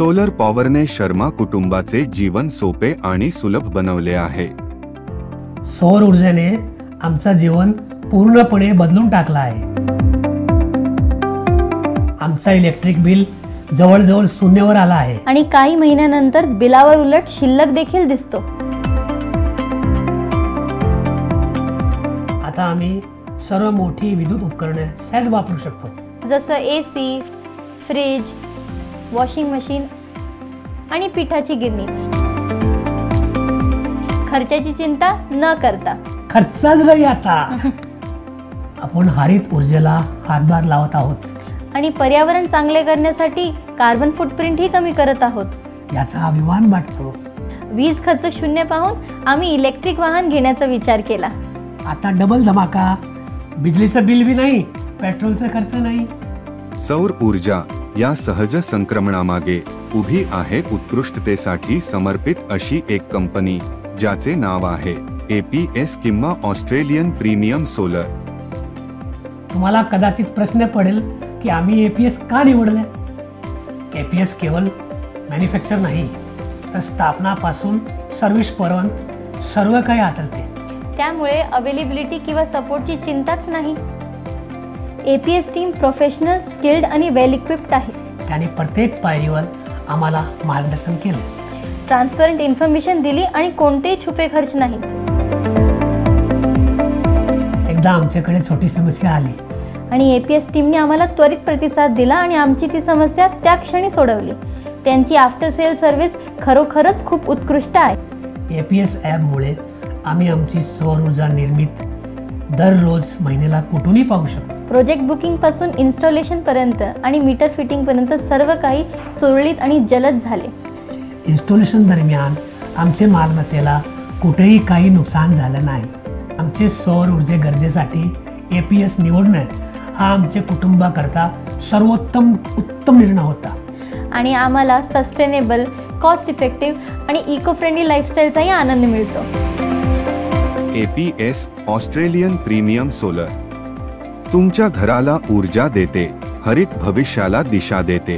Solar पॉवरने Sharma कुटुंबाचे जीवन सोपे आणि सुलभ बनवले आहे। सौर ऊर्जेने आमचं जीवन पूर्णपणे बदलून टाकलं आहे। आमचा इलेक्ट्रिक बिल जवळजवळ शून्यावर आला आहे आणि काही महिन्यानंतर बिलावर उलट शिल्लक देखील दिसतो। आता आम्ही सर्व मोठी विद्युत उपकरणे सहज वापरू शकतो, जसं AC, फ्रीज, वॉशिंग मशीन आणि पिठाची गिरणी। खर्चाची चिंता न करता खर्चाच नाही आता आपण हरित ऊर्जेला हातभार लावत आहोत आणि पर्यावरण चांगले करण्यासाठी कार्बन फुटप्रिंट ही कमी करत आहोत। याचा अभिमान वाटतो। वीज खर्च शून्य पाहून आम्ही इलेक्ट्रिक वाहन घेण्याचा विचार केला। आता डबल धमाका, बिजलीचं बिल भी नाही, पेट्रोलचा खर्च नाही। सौर ऊर्जा या सहज संक्रमणामागे उभी आहे उत्कृष्टतेसाठी समर्पित अशी एक कंपनी, ज्याचे नाव आहे APS किंवा ऑस्ट्रेलियन प्रीमियम सोलर। तुम्हाला कदाचित प्रश्न पडेल की आम्ही APS का निवडले? APS केवळ मॅन्युफॅक्चर नाही, तर स्थापनापासून सर्व्हिस पर्यंत सर्व काही हाताळते। त्यामुळे अवेलेबिलिटी किंवा सपोर्टची चिंताच नाही। APS टीम प्रोफेशनल, स्किल्ड आणि वेल इक्विप्ड आहे। त्याने प्रत्येक पायरीवर आम्हाला मार्गदर्शन केले, ट्रान्सपरंट इन्फॉर्मेशन दिली आणि कोणतेही छुपे खर्च नाहीत। एकदा आमच्याकडे छोटी समस्या आली आणि APS टीमने आम्हाला त्वरित प्रतिसाद दिला आणि आमची ती समस्या त्या क्षणी सोडवली। त्यांची आफ्टर सेल सर्व्हिस खरोखरच खूप उत्कृष्ट आहे। APS ॲपमुळे आम्ही आमची सौर ऊर्जा निर्मिती दररोज महिन्याला कुठूनही पाहू शकतो। प्रोजेक्ट बुकिंग पासून इन्स्टॉलेशन पर्यंत आणि मीटर फिटिंग पर्यंत सर्व काही सुरळीत आणि जलद झाले। इन्स्टॉलेशन दरम्यान आमचे मालमत्तेला कुठेही काही नुकसान झालं नाही। आमचे सौर ऊर्जे गरजेसाठी APS निवडणे हा आमच्या कुटुंबाकरता उत्तम निर्णय होता आणि आम्हाला सस्टेनेबल, कॉस्ट इफेक्टिव्ह आणि इको फ्रेंडली लाईफस्टाईलचाही आनंद मिळतो। APS ऑस्ट्रेलियन प्रीमियम सोलर तुमच्या घराला ऊर्जा देते, हरित भविष्याला दिशा देते।